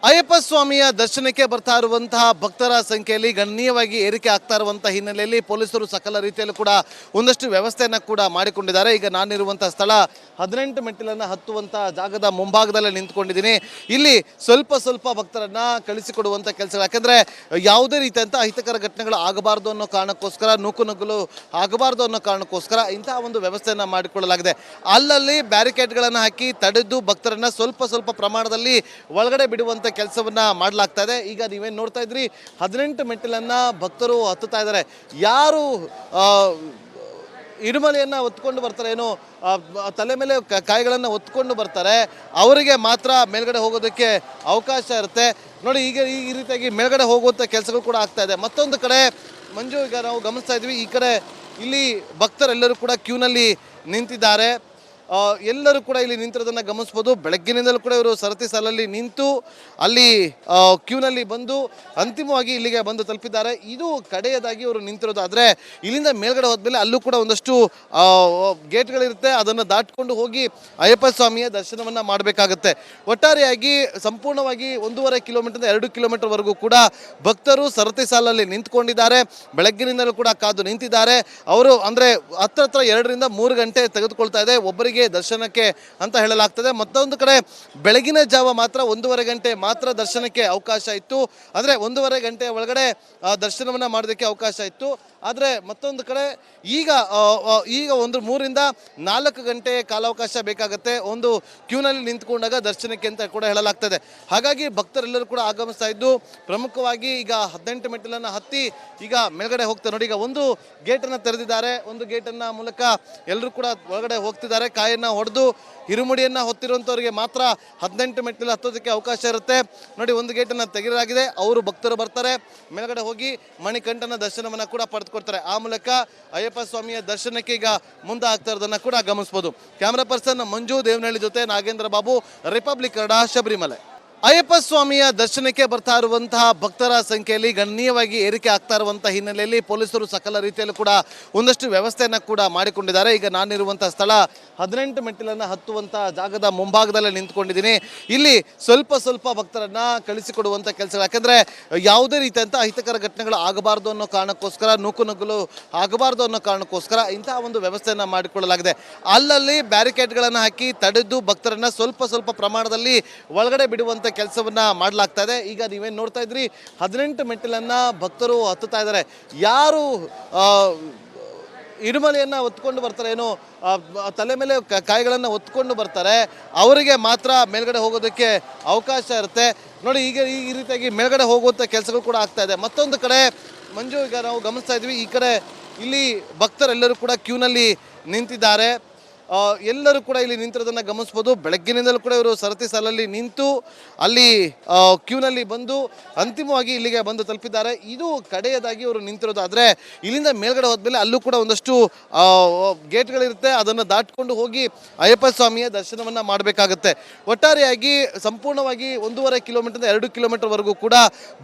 ಅಯ್ಯಪ್ಪ ಸ್ವಾಮಿಯ ದರ್ಶನಕ್ಕೆ ಬರ್ತಾ ಇರುವಂತಹ ಭಕ್ತರ ಸಂಖ್ಯೆಯಲ್ಲಿ ಗಣನೀಯವಾಗಿ ಏರಿಕೆ ಆಗ್ತಾ ಇರುವಂತಹ ಹಿನ್ನೆಲೆಯಲ್ಲಿ ಪೊಲೀಸರು ಸಕಲ ರೀತಿಯಲ್ಲೂ ಕೂಡ ಒಂದಷ್ಟು ವ್ಯವಸ್ಥೆಯನ್ನು ಕೂಡ ಮಾಡಿಕೊಂಡಿದ್ದಾರೆ. ಈಗ ನಾನಿರುವಂತಹ ಸ್ಥಳ 18 ಮೆಟ್ಟಿಲನ್ನು ಹತ್ತುವಂತಹ ಜಾಗದ ಮುಂಭಾಗದಲ್ಲೇ ನಿಂತ್ಕೊಂಡಿದ್ದೀನಿ. ಇಲ್ಲಿ ಸ್ವಲ್ಪ ಭಕ್ತರನ್ನ ಕಳಿಸಿಕೊಡುವಂಥ ಕೆಲಸಗಳು, ಯಾಕಂದ್ರೆ ಯಾವುದೇ ರೀತಿಯಂತ ಅಹಿತಕರ ಘಟನೆಗಳು ಆಗಬಾರ್ದು ಅನ್ನೋ ಕಾರಣಕ್ಕೋಸ್ಕರ, ನೂಕುನುಗ್ಗಲು ಆಗಬಾರ್ದು ಅನ್ನೋ ಕಾರಣಕ್ಕೋಸ್ಕರ ಇಂತಹ ಒಂದು ವ್ಯವಸ್ಥೆಯನ್ನು ಮಾಡಿಕೊಳ್ಳಲಾಗಿದೆ. ಅಲ್ಲಲ್ಲಿ ಬ್ಯಾರಿಕೇಡ್ಗಳನ್ನು ಹಾಕಿ ತಡೆದು ಭಕ್ತರನ್ನ ಸ್ವಲ್ಪ ಪ್ರಮಾಣದಲ್ಲಿ ಒಳಗಡೆ ಬಿಡುವಂಥ ಕೆಲಸವನ್ನ ಮಾಡಲಾಗ್ತಾ ಇದೆ. ಈಗ ನೀವೇನು ನೋಡ್ತಾ ಇದ್ರಿ, 18 ಮೆಟ್ಟಿಲನ್ನ ಭಕ್ತರು ಹತ್ತುತ್ತಾ ಇದ್ದಾರೆ. ಯಾರು ಇಡುಮಲೆಯನ್ನ ಹೊತ್ಕೊಂಡು ಬರ್ತಾರೆ, ಏನು ತಲೆ ಮೇಲೆ ಕಾಯಿಗಳನ್ನು ಹೊತ್ಕೊಂಡು ಬರ್ತಾರೆ, ಅವರಿಗೆ ಮಾತ್ರ ಮೇಲ್ಗಡೆ ಹೋಗೋದಕ್ಕೆ ಅವಕಾಶ ಇರುತ್ತೆ. ನೋಡಿ, ಈಗ ಈ ರೀತಿಯಾಗಿ ಮೇಲ್ಗಡೆ ಹೋಗುವಂಥ ಕೆಲಸಗಳು ಕೂಡ ಆಗ್ತಾ ಇದೆ. ಮತ್ತೊಂದು ಕಡೆ ಮಂಜು, ಈಗ ನಾವು ಗಮನಿಸ್ತಾ ಇದ್ವಿ, ಈ ಕಡೆ ಇಲ್ಲಿ ಭಕ್ತರೆಲ್ಲರೂ ಕೂಡ ಕ್ಯೂನಲ್ಲಿ ನಿಂತಿದ್ದಾರೆ. ಎಲ್ಲರೂ ಕೂಡ ಇಲ್ಲಿ ನಿಂತಿರೋದನ್ನು ಗಮನಿಸ್ಬೋದು. ಬೆಳಗ್ಗಿನಿಂದಲೂ ಕೂಡ ಇವರು ಸರತಿ ಸಾಲಲ್ಲಿ ನಿಂತು ಅಲ್ಲಿ ಕ್ಯೂನಲ್ಲಿ ಬಂದು ಅಂತಿಮವಾಗಿ ಇಲ್ಲಿಗೆ ಬಂದು ತಲುಪಿದ್ದಾರೆ. ಇದು ಕಡೆಯದಾಗಿ ಇವರು ನಿಂತಿರೋದು. ಆದರೆ ಇಲ್ಲಿಂದ ಮೇಲ್ಗಡೆ ಹೋದ್ಮೇಲೆ ಅಲ್ಲೂ ಕೂಡ ಒಂದಷ್ಟು ಗೇಟ್ಗಳಿರುತ್ತೆ. ಅದನ್ನು ದಾಟ್ಕೊಂಡು ಹೋಗಿ ಅಯ್ಯಪ್ಪ ಸ್ವಾಮಿಯ ದರ್ಶನವನ್ನು ಮಾಡಬೇಕಾಗುತ್ತೆ. ಒಟ್ಟಾರೆಯಾಗಿ ಸಂಪೂರ್ಣವಾಗಿ 1.5 ಕಿಲೋಮೀಟರ್ 2 ಕಿಲೋಮೀಟರ್ವರೆಗೂ ಕೂಡ ಭಕ್ತರು ಸರತಿ ಸಾಲಲ್ಲಿ ನಿಂತ್ಕೊಂಡಿದ್ದಾರೆ. ಬೆಳಗ್ಗಿನಿಂದಲೂ ಕೂಡ ಕಾದು ನಿಂತಿದ್ದಾರೆ. ಅವರು ಅಂದರೆ ಹತ್ರ 2 ರಿಂದ 3 ಗಂಟೆ ತೆಗೆದುಕೊಳ್ತಾ ಇದೆ ಒಬ್ಬರಿಗೆ ದರ್ಶನಕ್ಕೆ ಅಂತ ಹೇಳಲಾಗ್ತದೆ. ಮತ್ತೊಂದು ಕಡೆ ಬೆಳಗಿನ ಜಾವ ಮಾತ್ರ 1.5 ಗಂಟೆ ಮಾತ್ರ ದರ್ಶನಕ್ಕೆ ಅವಕಾಶ ಇತ್ತು. ಅಂದರೆ 1.5 ಗಂಟೆ ಒಳಗಡೆ ದರ್ಶನವನ್ನು ಮಾಡೋದಕ್ಕೆ ಅವಕಾಶ ಇತ್ತು. ಆದರೆ ಮತ್ತೊಂದು ಕಡೆ ಈಗ 3 ರಿಂದ 4 ಗಂಟೆ ಕಾಲಾವಕಾಶ ಬೇಕಾಗುತ್ತೆ ಒಂದು ಕ್ಯೂನಲ್ಲಿ ನಿಂತ್ಕೊಂಡಾಗ ದರ್ಶನಕ್ಕೆ ಅಂತ ಕೂಡ ಹೇಳಲಾಗ್ತದೆ. ಹಾಗಾಗಿ ಭಕ್ತರೆಲ್ಲರೂ ಕೂಡ ಆಗಮಿಸ್ತಾ ಇದ್ದು, ಪ್ರಮುಖವಾಗಿ ಈಗ 18 ಮೆಟ್ಟಿಲನ್ನು ಹತ್ತಿ ಈಗ ಮೇಲ್ಗಡೆ ಹೋಗ್ತಾರೆ. ನೋಡಿ, ಈಗ ಒಂದು ಗೇಟನ್ನು ತೆರೆದಿದ್ದಾರೆ. ಒಂದು ಗೇಟನ್ನು ಮೂಲಕ ಎಲ್ಲರೂ ಕೂಡ ಒಳಗಡೆ ಹೋಗ್ತಿದ್ದಾರೆ. ಕಾಯನ್ನು ಹೊಡೆದು ಹಿರುಮುಡಿಯನ್ನು ಹೊತ್ತಿರುವಂಥವ್ರಿಗೆ ಮಾತ್ರ 18 ಮೆಟ್ಟಿಲು ಹತ್ತೋದಕ್ಕೆ ಅವಕಾಶ ಇರುತ್ತೆ. ನೋಡಿ, ಒಂದು ಗೇಟನ್ನು ತೆಗೆಯಲಾಗಿದೆ. ಅವರು ಭಕ್ತರು ಬರ್ತಾರೆ, ಮೇಲ್ಗಡೆ ಹೋಗಿ ಮಣಿಕಂಠನ ದರ್ಶನವನ್ನು ಕೂಡ ಪಡೆದುಕೊಡ್ತಾರೆ. ಆ ಮೂಲಕ ಅಯ್ಯಪ್ಪ ಸ್ವಾಮಿಯ ದರ್ಶನಕ್ಕೆ ಈಗ ಮುಂದೆ ಆಗ್ತಾ ಇರೋದನ್ನು ಕೂಡ ಗಮನಿಸಬಹುದು. ಕ್ಯಾಮ್ರಾ ಪರ್ಸನ್ ಮಂಜು ದೇವನಹಳ್ಳಿ ಜೊತೆ ನಾಗೇಂದ್ರ ಬಾಬು, ರಿಪಬ್ಲಿಕ್ ಕನ್ನಡ, ಶಬರಿಮಲೆ. ಅಯ್ಯಪ್ಪ ಸ್ವಾಮಿಯ ದರ್ಶನಕ್ಕೆ ಬರ್ತಾ ಇರುವಂತಹ ಭಕ್ತರ ಸಂಖ್ಯೆಯಲ್ಲಿ ಗಣನೀಯವಾಗಿ ಏರಿಕೆ ಆಗ್ತಾ ಇರುವಂತಹ ಹಿನ್ನೆಲೆಯಲ್ಲಿ ಪೊಲೀಸರು ಸಕಲ ರೀತಿಯಲ್ಲೂ ಕೂಡ ಒಂದಷ್ಟು ವ್ಯವಸ್ಥೆಯನ್ನು ಕೂಡ ಮಾಡಿಕೊಂಡಿದ್ದಾರೆ. ಈಗ ನಾನಿರುವಂತಹ ಸ್ಥಳ 18 ಮೆಟ್ಟಿಲನ್ನು ಹತ್ತುವಂತಹ ಜಾಗದ ಮುಂಭಾಗದಲ್ಲೇ ನಿಂತ್ಕೊಂಡಿದ್ದೀನಿ. ಇಲ್ಲಿ ಸ್ವಲ್ಪ ಭಕ್ತರನ್ನ ಕಳಿಸಿಕೊಡುವಂಥ ಕೆಲಸಗಳು, ಯಾಕಂದ್ರೆ ಯಾವುದೇ ರೀತಿಯಂತ ಅಹಿತಕರ ಘಟನೆಗಳು ಆಗಬಾರ್ದು ಅನ್ನೋ ಕಾರಣಕ್ಕೋಸ್ಕರ, ನೂಕುನುಗ್ಗಲು ಆಗಬಾರ್ದು ಅನ್ನೋ ಕಾರಣಕ್ಕೋಸ್ಕರ ಇಂತಹ ಒಂದು ವ್ಯವಸ್ಥೆಯನ್ನು ಮಾಡಿಕೊಳ್ಳಲಾಗಿದೆ. ಅಲ್ಲಲ್ಲಿ ಬ್ಯಾರಿಕೇಡ್ಗಳನ್ನು ಹಾಕಿ ತಡೆದು ಭಕ್ತರನ್ನ ಸ್ವಲ್ಪ ಪ್ರಮಾಣದಲ್ಲಿ ಒಳಗಡೆ ಬಿಡುವಂಥ ಕೆಲಸವನ್ನ ಮಾಡಲಾಗ್ತಾ ಇದೆ. ಈಗ ನೀವೇನು ನೋಡ್ತಾ ಇದ್ರಿ, 18 ಮೆಟ್ಟಿಲನ್ನ ಭಕ್ತರು ಹತ್ತುತ್ತಾ ಇದ್ದಾರೆ. ಯಾರು ಇಡುಮಲೆಯನ್ನ ಹೊತ್ಕೊಂಡು ಬರ್ತಾರೆ, ಏನು ತಲೆ ಮೇಲೆ ಕಾಯಿಗಳನ್ನು ಹೊತ್ಕೊಂಡು ಬರ್ತಾರೆ, ಅವರಿಗೆ ಮಾತ್ರ ಮೇಲ್ಗಡೆ ಹೋಗೋದಕ್ಕೆ ಅವಕಾಶ ಇರುತ್ತೆ. ನೋಡಿ, ಈಗ ಈ ರೀತಿಯಾಗಿ ಮೇಲ್ಗಡೆ ಹೋಗುವಂಥ ಕೆಲಸಗಳು ಕೂಡ ಆಗ್ತಾ ಇದೆ. ಮತ್ತೊಂದು ಕಡೆ ಮಂಜು, ಈಗ ನಾವು ಗಮನಿಸ್ತಾ ಇದ್ವಿ, ಈ ಕಡೆ ಇಲ್ಲಿ ಭಕ್ತರೆಲ್ಲರೂ ಕೂಡ ಕ್ಯೂನಲ್ಲಿ ನಿಂತಿದ್ದಾರೆ. ಎಲ್ಲರೂ ಕೂಡ ಇಲ್ಲಿ ನಿಂತಿರೋದನ್ನು ಗಮನಿಸ್ಬೋದು. ಬೆಳಗ್ಗಿನಿಂದಲೂ ಕೂಡ ಇವರು ಸರತಿ ಸಾಲಲ್ಲಿ ನಿಂತು ಅಲ್ಲಿ ಕ್ಯೂನಲ್ಲಿ ಬಂದು ಅಂತಿಮವಾಗಿ ಇಲ್ಲಿಗೆ ಬಂದು ತಲುಪಿದ್ದಾರೆ. ಇದು ಕಡೆಯದಾಗಿ ಇವರು ನಿಂತಿರೋದು. ಆದರೆ ಇಲ್ಲಿಂದ ಮೇಲ್ಗಡೆ ಹೋದ್ಮೇಲೆ ಅಲ್ಲೂ ಕೂಡ ಒಂದಷ್ಟು ಗೇಟ್ಗಳಿರುತ್ತೆ. ಅದನ್ನು ದಾಟ್ಕೊಂಡು ಹೋಗಿ ಅಯ್ಯಪ್ಪ ಸ್ವಾಮಿಯ ದರ್ಶನವನ್ನು ಮಾಡಬೇಕಾಗುತ್ತೆ. ಒಟ್ಟಾರೆಯಾಗಿ ಸಂಪೂರ್ಣವಾಗಿ 1.5 ಕಿಲೋಮೀಟರ್ 2 ಕಿಲೋಮೀಟರ್ವರೆಗೂ ಕೂಡ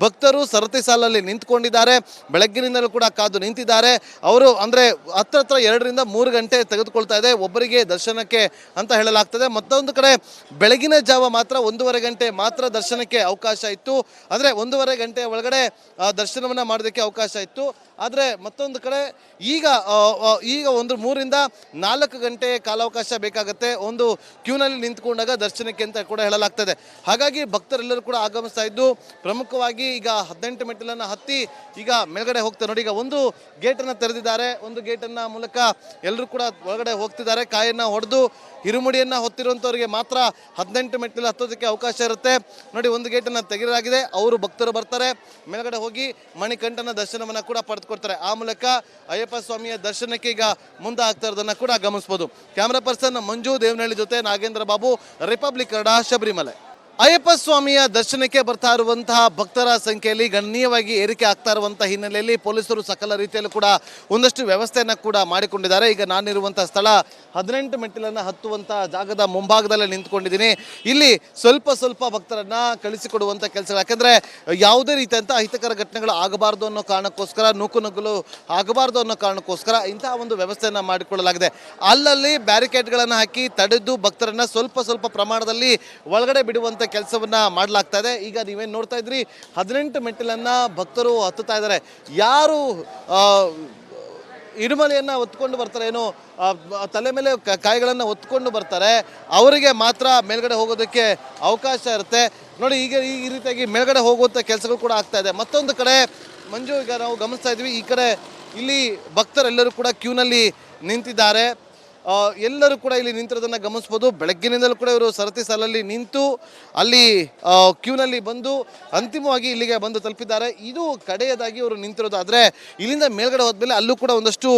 ಭಕ್ತರು ಸರತಿ ಸಾಲಲ್ಲಿ ನಿಂತ್ಕೊಂಡಿದ್ದಾರೆ. ಬೆಳಗ್ಗಿನಿಂದಲೂ ಕೂಡ ಕಾದು ನಿಂತಿದ್ದಾರೆ. ಅವರು ಅಂದರೆ ಹತ್ರ 2 ರಿಂದ 3 ಗಂಟೆ ತೆಗೆದುಕೊಳ್ತಾ ಇದೆ ಒಬ್ಬರಿಗೆ ದರ್ಶನಕ್ಕೆ ಅಂತ ಹೇಳಲಾಗ್ತದೆ. ಮತ್ತೊಂದು ಕಡೆ ಬೆಳಗಿನ ಜಾವ ಮಾತ್ರ 1.5 ಗಂಟೆ ಮಾತ್ರ ದರ್ಶನಕ್ಕೆ ಅವಕಾಶ ಇತ್ತು. ಅಂದರೆ 1.5 ಗಂಟೆ ಒಳಗಡೆ ದರ್ಶನವನ್ನು ಮಾಡೋದಕ್ಕೆ ಅವಕಾಶ ಇತ್ತು. ಆದರೆ ಮತ್ತೊಂದು ಕಡೆ ಈಗ 3 ರಿಂದ 4 ಗಂಟೆ ಕಾಲಾವಕಾಶ ಬೇಕಾಗುತ್ತೆ ಒಂದು ಕ್ಯೂನಲ್ಲಿ ನಿಂತ್ಕೊಂಡಾಗ ದರ್ಶನಕ್ಕೆ ಅಂತ ಕೂಡ ಹೇಳಲಾಗ್ತದೆ. ಹಾಗಾಗಿ ಭಕ್ತರೆಲ್ಲರೂ ಕೂಡ ಆಗಮಿಸ್ತಾ ಇದ್ದು, ಪ್ರಮುಖವಾಗಿ ಈಗ 18 ಮೆಟ್ಟಿಲನ್ನು ಹತ್ತಿ ಈಗ ಮೇಲ್ಗಡೆ ಹೋಗ್ತಾರೆ. ನೋಡಿ, ಈಗ ಒಂದು ಗೇಟನ್ನು ತೆರೆದಿದ್ದಾರೆ. ಒಂದು ಗೇಟನ್ನು ಮೂಲಕ ಎಲ್ಲರೂ ಕೂಡ ಒಳಗಡೆ ಹೋಗ್ತಿದ್ದಾರೆ. ಕಾಯನ್ನು ಹೊಡೆದು ಹಿರುಮುಡಿಯನ್ನು ಹೊತ್ತಿರುವಂಥವ್ರಿಗೆ ಮಾತ್ರ 18 ಮೆಟ್ಟಿಲು ಹತ್ತೋದಕ್ಕೆ ಅವಕಾಶ ಇರುತ್ತೆ. ನೋಡಿ, ಒಂದು ಗೇಟನ್ನು ತೆಗೆಯಲಾಗಿದೆ. ಅವರು ಭಕ್ತರು ಬರ್ತಾರೆ, ಮೇಲ್ಗಡೆ ಹೋಗಿ ಮಣಿಕಂಠನ ದರ್ಶನವನ್ನು ಕೂಡ ಪಡೆದುಕೊಡ್ತಾರೆ. ಆ ಮೂಲಕ ಅಯ್ಯಪ್ಪ ಸ್ವಾಮಿಯ ದರ್ಶನಕ್ಕೆ ಈಗ ಮುಂದೆ ಆಗ್ತಾ ಇರೋದನ್ನು ಕೂಡ ಗಮನಿಸಬಹುದು. ಕ್ಯಾಮ್ರಾ ಪರ್ಸನ್ ಮಂಜು ದೇವನಹಳ್ಳಿ ಜೊತೆ ನಾಗೇಂದ್ರ ಬಾಬು, ರಿಪಬ್ಲಿಕ್ ಕನ್ನಡ, ಶಬರಿಮಲೆ. ಅಯ್ಯಪ್ಪ ಸ್ವಾಮಿಯ ದರ್ಶನಕ್ಕೆ ಬರ್ತಾ ಇರುವಂತಹ ಭಕ್ತರ ಸಂಖ್ಯೆಯಲ್ಲಿ ಗಣನೀಯವಾಗಿ ಏರಿಕೆ ಆಗ್ತಾ ಇರುವಂತಹ ಹಿನ್ನೆಲೆಯಲ್ಲಿ ಪೊಲೀಸರು ಸಕಲ ರೀತಿಯಲ್ಲೂ ಕೂಡ ಒಂದಷ್ಟು ವ್ಯವಸ್ಥೆಯನ್ನು ಕೂಡ ಮಾಡಿಕೊಂಡಿದ್ದಾರೆ. ಈಗ ನಾನಿರುವಂತಹ ಸ್ಥಳ 18 ಮೆಟ್ಟಿಲನ್ನು ಹತ್ತುವಂತಹ ಜಾಗದ ಮುಂಭಾಗದಲ್ಲೇ ನಿಂತ್ಕೊಂಡಿದ್ದೀನಿ. ಇಲ್ಲಿ ಸ್ವಲ್ಪ ಭಕ್ತರನ್ನ ಕಳಿಸಿಕೊಡುವಂಥ ಕೆಲಸಗಳು, ಯಾಕಂದ್ರೆ ಯಾವುದೇ ರೀತಿಯಂತ ಅಹಿತಕರ ಘಟನೆಗಳು ಆಗಬಾರ್ದು ಅನ್ನೋ ಕಾರಣಕ್ಕೋಸ್ಕರ, ನೂಕುನುಗ್ಗಲು ಆಗಬಾರ್ದು ಅನ್ನೋ ಕಾರಣಕ್ಕೋಸ್ಕರ ಇಂತಹ ಒಂದು ವ್ಯವಸ್ಥೆಯನ್ನು ಮಾಡಿಕೊಳ್ಳಲಾಗಿದೆ. ಅಲ್ಲಲ್ಲಿ ಬ್ಯಾರಿಕೇಡ್ಗಳನ್ನು ಹಾಕಿ ತಡೆದು ಭಕ್ತರನ್ನ ಸ್ವಲ್ಪ ಪ್ರಮಾಣದಲ್ಲಿ ಒಳಗಡೆ ಬಿಡುವಂಥ ಬಿಡುವಂಥ ಕೆಲಸವನ್ನ ಮಾಡಲಾಗ್ತಾ ಇದೆ. ಈಗ ನೀವೇನು ನೋಡ್ತಾ ಇದ್ರಿ 18 ಮೆಟ್ಟಿಲನ್ನ ಭಕ್ತರು ಹತ್ತುತ್ತಾ ಇದ್ದಾರೆ. ಯಾರು ಇಡುಮಲೆಯನ್ನು ಹೊತ್ಕೊಂಡು ಬರ್ತಾರೆ, ಏನು ತಲೆ ಮೇಲೆ ಕಾಯಿಗಳನ್ನು ಹೊತ್ಕೊಂಡು ಬರ್ತಾರೆ, ಅವರಿಗೆ ಮಾತ್ರ ಮೇಲ್ಗಡೆ ಹೋಗೋದಕ್ಕೆ ಅವಕಾಶ ಇರುತ್ತೆ. ನೋಡಿ ಈಗ ಈ ರೀತಿಯಾಗಿ ಮೇಲ್ಗಡೆ ಹೋಗುವಂಥ ಕೆಲಸಗಳು ಕೂಡ ಆಗ್ತಾ ಇದೆ. ಮತ್ತೊಂದು ಕಡೆ ಮಂಜು, ಈಗ ನಾವು ಗಮನಿಸ್ತಾ ಇದ್ವಿ, ಈ ಕಡೆ ಇಲ್ಲಿ ಭಕ್ತರೆಲ್ಲರೂ ಕೂಡ ಕ್ಯೂನಲ್ಲಿ ನಿಂತಿದ್ದಾರೆ. ಎಲ್ಲರೂ ಕೂಡ ಇಲ್ಲಿ ನಿಂತಿರೋದನ್ನು ಗಮನಿಸ್ಬೋದು. ಬೆಳಗ್ಗಿನಿಂದಲೂ ಕೂಡ ಇವರು ಸರತಿ ಸಾಲಲ್ಲಿ ನಿಂತು ಅಲ್ಲಿ ಕ್ಯೂನಲ್ಲಿ ಬಂದು ಅಂತಿಮವಾಗಿ ಇಲ್ಲಿಗೆ ಬಂದು ತಲುಪಿದ್ದಾರೆ. ಇದು ಕಡೆಯದಾಗಿ ಇವರು ನಿಂತಿರೋದು. ಆದರೆ ಇಲ್ಲಿಂದ ಮೇಲ್ಗಡೆ ಹೋದ್ಮೇಲೆ ಅಲ್ಲೂ ಕೂಡ ಒಂದಷ್ಟು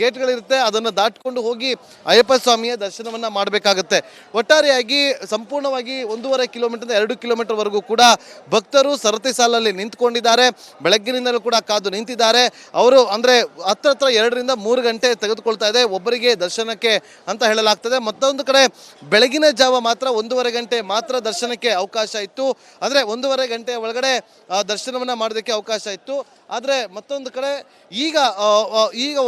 ಗೇಟ್ಗಳಿರುತ್ತೆ. ಅದನ್ನು ದಾಟ್ಕೊಂಡು ಹೋಗಿ ಅಯ್ಯಪ್ಪ ಸ್ವಾಮಿಯ ದರ್ಶನವನ್ನು ಮಾಡಬೇಕಾಗುತ್ತೆ. ಒಟ್ಟಾರೆಯಾಗಿ ಸಂಪೂರ್ಣವಾಗಿ 1.5 ಕಿಲೋಮೀಟರ್ 2 ಕಿಲೋಮೀಟರ್ವರೆಗೂ ಕೂಡ ಭಕ್ತರು ಸರತಿ ಸಾಲಲ್ಲಿ ನಿಂತ್ಕೊಂಡಿದ್ದಾರೆ. ಬೆಳಗ್ಗಿನಿಂದಲೂ ಕೂಡ ಕಾದು ನಿಂತಿದ್ದಾರೆ. ಅವರು ಅಂದರೆ ಹತ್ರ 2 ರಿಂದ 3 ಗಂಟೆ ತೆಗೆದುಕೊಳ್ತಾ ಇದೆ ಒಬ್ಬರಿಗೆ ದರ್ಶನಕ್ಕೆ ಅಂತ ಹೇಳಲಾಗ್ತದೆ. ಮತ್ತೊಂದು ಕಡೆ ಬೆಳಗಿನ ಜಾವ ಮಾತ್ರ 1.5 ಗಂಟೆ ಮಾತ್ರ ದರ್ಶನಕ್ಕೆ ಅವಕಾಶ ಇತ್ತು. ಅಂದರೆ 1.5 ಗಂಟೆ ಒಳಗಡೆ ದರ್ಶನವನ್ನು ಮಾಡೋದಕ್ಕೆ ಅವಕಾಶ ಇತ್ತು. ಆದರೆ ಮತ್ತೊಂದು ಕಡೆ ಈಗ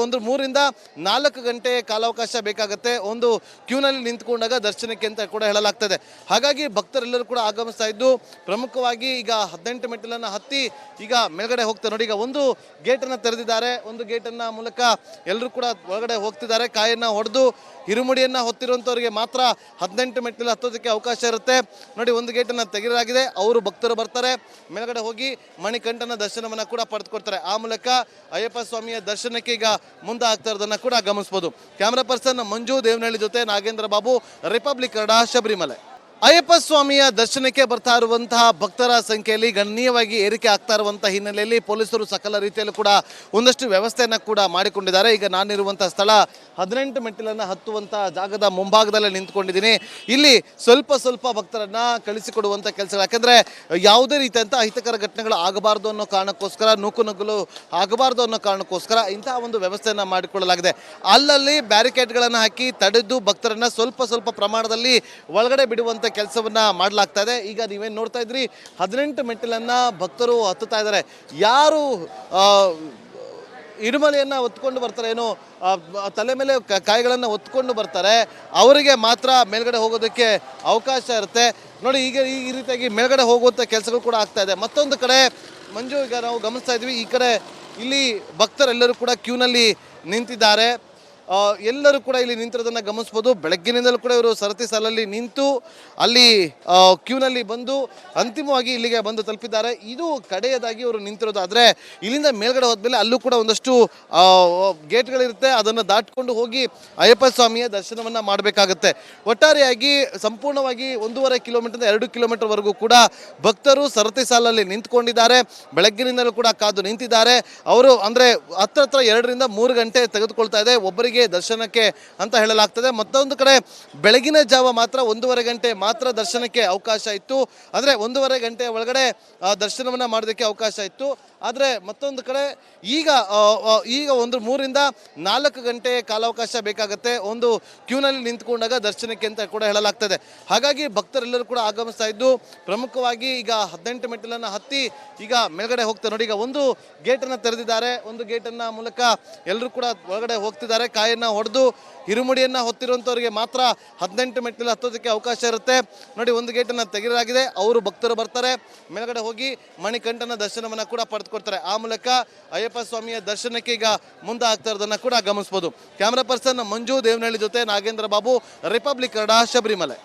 3 ರಿಂದ 4 ಗಂಟೆ ಕಾಲಾವಕಾಶ ಬೇಕಾಗುತ್ತೆ ಒಂದು ಕ್ಯೂನಲ್ಲಿ ನಿಂತ್ಕೊಂಡಾಗ ದರ್ಶನಕ್ಕೆ ಅಂತ ಕೂಡ ಹೇಳಲಾಗ್ತದೆ. ಹಾಗಾಗಿ ಭಕ್ತರೆಲ್ಲರೂ ಕೂಡ ಆಗಮಿಸ್ತಾ ಇದ್ದು ಪ್ರಮುಖವಾಗಿ ಈಗ 18 ಮೆಟ್ಟಿಲನ್ನು ಹತ್ತಿ ಈಗ ಮೇಲ್ಗಡೆ ಹೋಗ್ತಾರೆ. ನೋಡಿ, ಈಗ ಒಂದು ಗೇಟನ್ನು ತೆರೆದಿದ್ದಾರೆ. ಒಂದು ಗೇಟನ್ನು ಮೂಲಕ ಎಲ್ಲರೂ ಕೂಡ ಒಳಗಡೆ ಹೋಗ್ತಿದ್ದಾರೆ. ಕಾಯನ್ನು ಹೊಡೆದು ಹಿರುಮುಡಿಯನ್ನು ಹೊತ್ತಿರುವಂಥವ್ರಿಗೆ ಮಾತ್ರ 18 ಮೆಟ್ಟಿಲು ಹತ್ತೋದಕ್ಕೆ ಅವಕಾಶ ಇರುತ್ತೆ. ನೋಡಿ, ಒಂದು ಗೇಟನ್ನು ತೆಗೆಯಲಾಗಿದೆ. ಅವರು ಭಕ್ತರು ಬರ್ತಾರೆ, ಮೇಲ್ಗಡೆ ಹೋಗಿ ಮಣಿಕಂಠನ ದರ್ಶನವನ್ನು ಕೂಡ ಪಡೆದುಕೊಡ್ತಾರೆ. ಆ ಮೂಲಕ ಅಯ್ಯಪ್ಪ ಸ್ವಾಮಿಯ ದರ್ಶನಕ್ಕೆ ಈಗ ಮುಂದೆ ಆಗ್ತಾ ಇರೋದನ್ನು ಕೂಡ ಗಮನಿಸಬಹುದು. ಕ್ಯಾಮ್ರಾ ಪರ್ಸನ್ ಮಂಜು ದೇವನಹಳ್ಳಿ ಜೊತೆ ನಾಗೇಂದ್ರ ಬಾಬು, ರಿಪಬ್ಲಿಕ್ ಕನ್ನಡ, ಶಬರಿಮಲೆ. ಅಯ್ಯಪ್ಪ ಸ್ವಾಮಿಯ ದರ್ಶನಕ್ಕೆ ಬರ್ತಾ ಇರುವಂತಹ ಭಕ್ತರ ಸಂಖ್ಯೆಯಲ್ಲಿ ಗಣನೀಯವಾಗಿ ಏರಿಕೆ ಆಗ್ತಾ ಇರುವಂತಹ ಹಿನ್ನೆಲೆಯಲ್ಲಿ ಪೊಲೀಸರು ಸಕಲ ರೀತಿಯಲ್ಲೂ ಕೂಡ ಒಂದಷ್ಟು ವ್ಯವಸ್ಥೆಯನ್ನು ಕೂಡ ಮಾಡಿಕೊಂಡಿದ್ದಾರೆ. ಈಗ ನಾನಿರುವಂತಹ ಸ್ಥಳ 18 ಮೆಟ್ಟಿಲನ್ನು ಹತ್ತುವಂಥ ಜಾಗದ ಮುಂಭಾಗದಲ್ಲೇ ನಿಂತ್ಕೊಂಡಿದ್ದೀನಿ. ಇಲ್ಲಿ ಸ್ವಲ್ಪ ಭಕ್ತರನ್ನ ಕಳಿಸಿಕೊಡುವಂಥ ಕೆಲಸಗಳು, ಯಾಕಂದರೆ ಯಾವುದೇ ರೀತಿಯಂಥ ಅಹಿತಕರ ಘಟನೆಗಳು ಆಗಬಾರ್ದು ಅನ್ನೋ ಕಾರಣಕ್ಕೋಸ್ಕರ, ನೂಕುನುಗ್ಗಲು ಆಗಬಾರ್ದು ಅನ್ನೋ ಕಾರಣಕ್ಕೋಸ್ಕರ ಇಂತಹ ಒಂದು ವ್ಯವಸ್ಥೆಯನ್ನು ಮಾಡಿಕೊಳ್ಳಲಾಗಿದೆ. ಅಲ್ಲಲ್ಲಿ ಬ್ಯಾರಿಕೇಡ್ಗಳನ್ನು ಹಾಕಿ ತಡೆದು ಭಕ್ತರನ್ನ ಸ್ವಲ್ಪ ಪ್ರಮಾಣದಲ್ಲಿ ಒಳಗಡೆ ಬಿಡುವಂಥ ಕೆಲಸವನ್ನ ಮಾಡಲಾಗ್ತಾ ಇದೆ. ಈಗ ನೀವೇನು ನೋಡ್ತಾ ಇದ್ರಿ 18 ಮೆಟ್ಟಿಲನ್ನ ಭಕ್ತರು ಹತ್ತುತ್ತಾ ಇದ್ದಾರೆ. ಯಾರು ಇಡುಮಲೆಯನ್ನು ಹೊತ್ಕೊಂಡು ಬರ್ತಾರೆ, ಏನು ತಲೆ ಮೇಲೆ ಕಾಯಿಗಳನ್ನು ಹೊತ್ಕೊಂಡು ಬರ್ತಾರೆ, ಅವರಿಗೆ ಮಾತ್ರ ಮೇಲ್ಗಡೆ ಹೋಗೋದಕ್ಕೆ ಅವಕಾಶ ಇರುತ್ತೆ. ನೋಡಿ ಈಗ ಈ ರೀತಿಯಾಗಿ ಮೇಲ್ಗಡೆ ಹೋಗುವಂಥ ಕೆಲಸಗಳು ಕೂಡ ಆಗ್ತಾ ಇದೆ. ಮತ್ತೊಂದು ಕಡೆ ಮಂಜು, ಈಗ ನಾವು ಗಮನಿಸ್ತಾ ಇದ್ವಿ, ಈ ಕಡೆ ಇಲ್ಲಿ ಭಕ್ತರೆಲ್ಲರೂ ಕೂಡ ಕ್ಯೂನಲ್ಲಿ ನಿಂತಿದ್ದಾರೆ. ಎಲ್ಲರೂ ಕೂಡ ಇಲ್ಲಿ ನಿಂತಿರೋದನ್ನು ಗಮನಿಸ್ಬೋದು. ಬೆಳಗ್ಗಿನಿಂದಲೂ ಕೂಡ ಇವರು ಸರತಿ ಸಾಲಲ್ಲಿ ನಿಂತು ಅಲ್ಲಿ ಕ್ಯೂನಲ್ಲಿ ಬಂದು ಅಂತಿಮವಾಗಿ ಇಲ್ಲಿಗೆ ಬಂದು ತಲುಪಿದ್ದಾರೆ. ಇದು ಕಡೆಯದಾಗಿ ಇವರು ನಿಂತಿರೋದು. ಆದರೆ ಇಲ್ಲಿಂದ ಮೇಲ್ಗಡೆ ಹೋದ್ಮೇಲೆ ಅಲ್ಲೂ ಕೂಡ ಒಂದಷ್ಟು ಗೇಟ್ಗಳಿರುತ್ತೆ. ಅದನ್ನು ದಾಟ್ಕೊಂಡು ಹೋಗಿ ಅಯ್ಯಪ್ಪ ಸ್ವಾಮಿಯ ದರ್ಶನವನ್ನು ಮಾಡಬೇಕಾಗುತ್ತೆ. ಒಟ್ಟಾರೆಯಾಗಿ ಸಂಪೂರ್ಣವಾಗಿ 1.5 ಕಿಲೋಮೀಟರ್ 2 ಕಿಲೋಮೀಟರ್ವರೆಗೂ ಕೂಡ ಭಕ್ತರು ಸರತಿ ಸಾಲಲ್ಲಿ ನಿಂತ್ಕೊಂಡಿದ್ದಾರೆ. ಬೆಳಗ್ಗಿನಿಂದಲೂ ಕೂಡ ಕಾದು ನಿಂತಿದ್ದಾರೆ. ಅವರು ಅಂದರೆ ಹತ್ರ 2 ರಿಂದ 3 ಗಂಟೆ ತೆಗೆದುಕೊಳ್ತಾ ಇದೆ ಒಬ್ಬರಿಗೆ ದರ್ಶನಕ್ಕೆ ಅಂತ ಹೇಳಲಾಗ್ತದೆ. ಮತ್ತೊಂದು ಕಡೆ ಬೆಳಗಿನ ಜಾವ ಮಾತ್ರ 1.5 ಗಂಟೆ ಮಾತ್ರ ದರ್ಶನಕ್ಕೆ ಅವಕಾಶ ಇತ್ತು. ಅಂದರೆ 1.5 ಗಂಟೆ ಒಳಗಡೆ ದರ್ಶನವನ್ನು ಮಾಡೋದಕ್ಕೆ ಅವಕಾಶ ಇತ್ತು. ಆದರೆ ಮತ್ತೊಂದು ಕಡೆ ಈಗ 3 ರಿಂದ 4 ಗಂಟೆ ಕಾಲಾವಕಾಶ ಬೇಕಾಗುತ್ತೆ ಒಂದು ಕ್ಯೂನಲ್ಲಿ ನಿಂತ್ಕೊಂಡಾಗ ದರ್ಶನಕ್ಕೆ ಅಂತ ಕೂಡ ಹೇಳಲಾಗ್ತದೆ. ಹಾಗಾಗಿ ಭಕ್ತರೆಲ್ಲರೂ ಕೂಡ ಆಗಮಿಸ್ತಾ ಇದ್ದು ಪ್ರಮುಖವಾಗಿ ಈಗ 18 ಮೆಟ್ಟಿಲನ್ನು ಹತ್ತಿ ಈಗ ಮೇಲ್ಗಡೆ ಹೋಗ್ತಾರೆ. ನೋಡಿ, ಈಗ ಒಂದು ಗೇಟನ್ನು ತೆರೆದಿದ್ದಾರೆ. ಒಂದು ಗೇಟನ್ನು ಮೂಲಕ ಎಲ್ಲರೂ ಕೂಡ ಒಳಗಡೆ ಹೋಗ್ತಿದ್ದಾರೆ. ಕಾಯನ್ನು ಹೊಡೆದು ಹಿರುಮುಡಿಯನ್ನು ಹೊತ್ತಿರುವಂಥವ್ರಿಗೆ ಮಾತ್ರ 18 ಮೆಟ್ಟಿಲು ಹತ್ತೋದಕ್ಕೆ ಅವಕಾಶ ಇರುತ್ತೆ. ನೋಡಿ, ಒಂದು ಗೇಟನ್ನು ತೆಗೆಯಲಾಗಿದೆ. ಅವರು ಭಕ್ತರು ಬರ್ತಾರೆ, ಮೇಲ್ಗಡೆ ಹೋಗಿ ಮಣಿಕಂಠನ ದರ್ಶನವನ್ನು ಕೂಡ ಪಡೆದುಕೊಡ್ತಾರೆ. ಆ ಮೂಲಕ ಅಯ್ಯಪ್ಪ ಸ್ವಾಮಿಯ ದರ್ಶನಕ್ಕೆ ಈಗ ಮುಂದೆ ಆಗ್ತಾ ಇರೋದನ್ನು ಕೂಡ ಗಮನಿಸಬಹುದು. ಕ್ಯಾಮ್ರಾ ಪರ್ಸನ್ ಮಂಜು ದೇವನಹಳ್ಳಿ ಜೊತೆ ನಾಗೇಂದ್ರ ಬಾಬು, ರಿಪಬ್ಲಿಕ್ ಕನ್ನಡ, ಶಬರಿಮಲೆ.